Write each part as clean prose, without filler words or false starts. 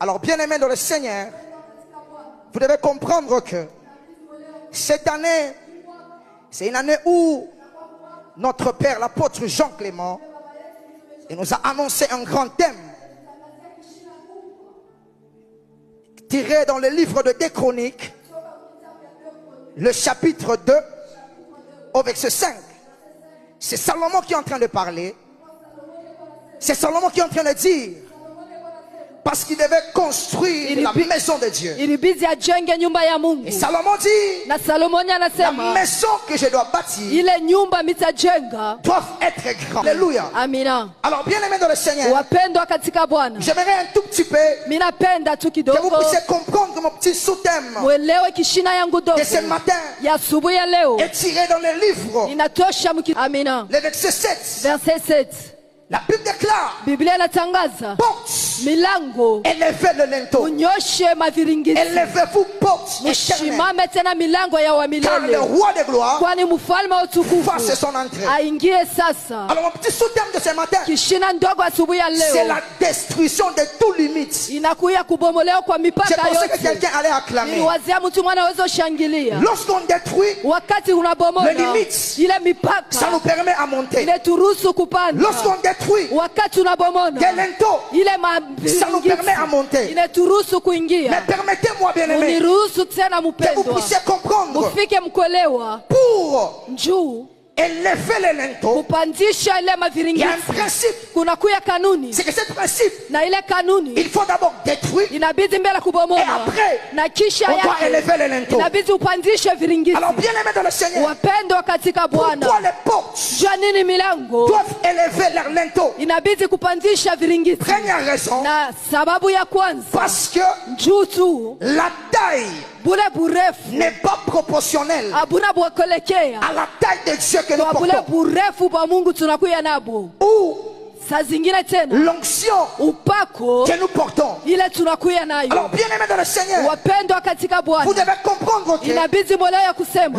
Alors, bien-aimés dans le Seigneur, vous devez comprendre que cette année, c'est une année où notre Père, l'apôtre Jean Clément, il nous a annoncé un grand thème tiré dans le livre de 2 Chroniques, le chapitre 2, au verset 5. C'est Salomon qui est en train de parler. C'est Salomon qui est en train de dire, parce qu'il devait construire la maison de Dieu. Et Salomon dit, la maison que je dois bâtir doit être grande. Alléluia. Alors bien aimé dans le Seigneur, j'aimerais un tout petit peu que vous puissiez comprendre mon petit sous-thème de ce matin est tiré dans le livre. Le verset 7. La Bible déclare, porte, élevez le linteau, élevez-vous porte éternelle, car le roi de gloire fasse son entrée. Alors mon petit sous-thème de ce matin, c'est la destruction de toute limite. Je pensais que quelqu'un allait acclamer. Lorsqu'on détruit les limites, ça nous permet à monter. Lorsqu'on détruit des linteaux, ça nous permet à monter. Mais permettez-moi, bien aimé, que vous puissiez comprendre, pour élever les linteaux, il y a un principe. C'est que ce principe, il faut d'abord détruire, et après on doit élever les linteaux. Alors bien aimé dans le Seigneur, pourquoi les portes doivent élever leurs linteaux? Première raison, parce que la taille n'est pas proportionnelle à la taille de Dieu que nous portons, ou l'onction que nous portons. Alors bien aimé dans le Seigneur, vous devez comprendre que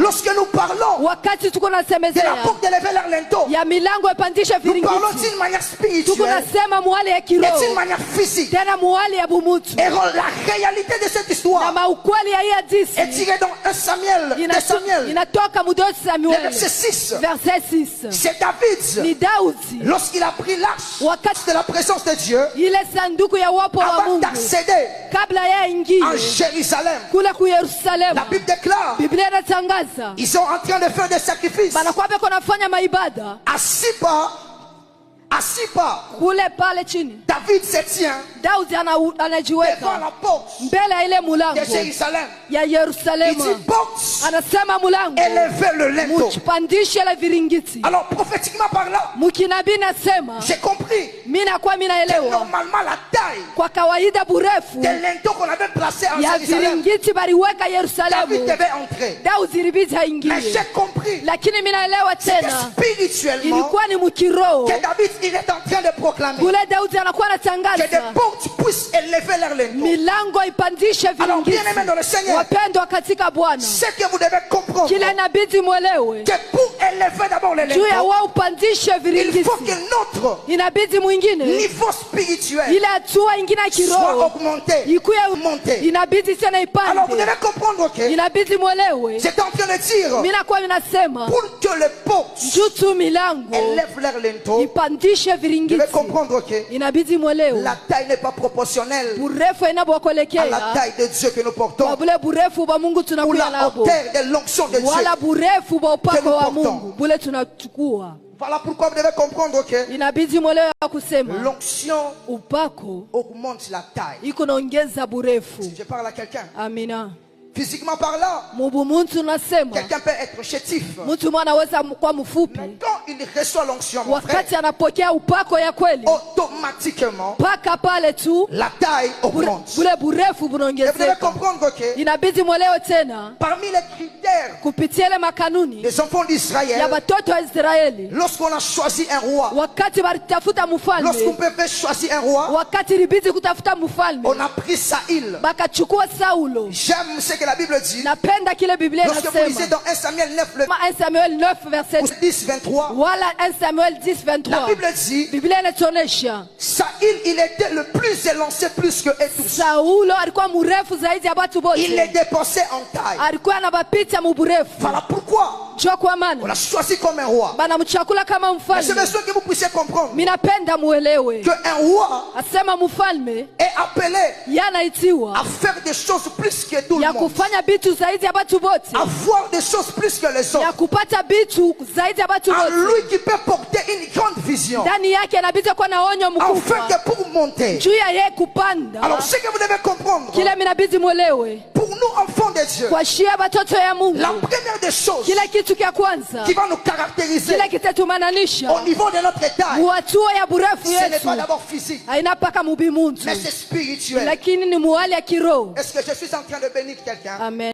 lorsque nous parlons de la porte d'élever leur linteau, nous parlons d'une manière spirituelle et d'une manière physique. Et la réalité de cette histoire est tirée dans 1 Samuel, le verset 6. C'est David, lorsqu'il a pris l'arche de la présence de Dieu, avant d'accéder en Jérusalem, la Bible déclare, ils sont en train de faire des sacrifices assis pas. David se tient devant la porte de Jérusalem. Il dit, porte, élevez le linteau. Alors prophétiquement par là, j'ai compris que normalement la taille des linteaux qu'on avait placés en Jérusalem, David devait entrer. Mais j'ai compris que spirituellement, que David il est en train de proclamer que des portes puissent élever leur linteau. Alors bien aimé dans le Seigneur, ce que vous devez comprendre, que pour élever d'abord les linteaux, il faut que notre niveau spirituel soit augmenté, monté. Alors vous devez comprendre que j'étais en train de dire, pour que les portes élèvent leur linteau, vous devez comprendre que la taille n'est pas proportionnelle à la taille de Dieu que nous portons, ou la hauteur de l'onction de Dieu que nous portons. Voilà pourquoi vous devez comprendre que l'onction augmente la taille. Si je parle à quelqu'un, physiquement parlant, quelqu'un peut être chétif. Mais quand il reçoit l'onction, automatiquement, la taille augmente. Et vous devez comprendre que parmi les critères des enfants d'Israël, lorsqu'on a choisi un roi, lorsqu'on peut choisir un roi, on a pris Saïl. J'aime ce que la Bible dit. Lorsque vous lisez dans 1 Samuel 9, verset 10, 23, Wala 1 Samuel 10, 23. La Bible dit, Biblia inatuonesha Saül, il était le plus élancé plus que eux tous. Saulo alikuwa mrefu zaidi ya watu wote. Il les dépassait en taille. Alikuwa anabapita muburefu. Voilà pourquoi on l'a choisi comme un roi. Banamchakula kama mfalme. Mais je veux que vous puissiez comprendre Minapenda muelewe que un roi asema mfalme est appelé yanaitiwa à faire des choses plus que tout le ya monde, kufanya bitu zaidi ya watu wote, à voir des choses plus que les ya autres, kupata bitu zaidi ya watu en wote. lui qui peut porter une grande vision, Ndani yake anabidi kuwa na onyo afin mkubwa que pour monter. juu ya yeye kupanda. Alors ce que vous devez comprendre, Kile minabidi muelewe pour nous enfants de Dieu, kwa shia batoto ya Mungu, la première des choses kile kitu kya kwanza qui va nous caractériser kile kitatумananisha au niveau de notre taille, muhatua ya burefu ce n'est yetu pas d'abord physique, haina paka mubimuntu, mais c'est spirituel. lakini ni muhali ya kiroho. Est-ce que je suis en train de bénir quelqu'un? Amen.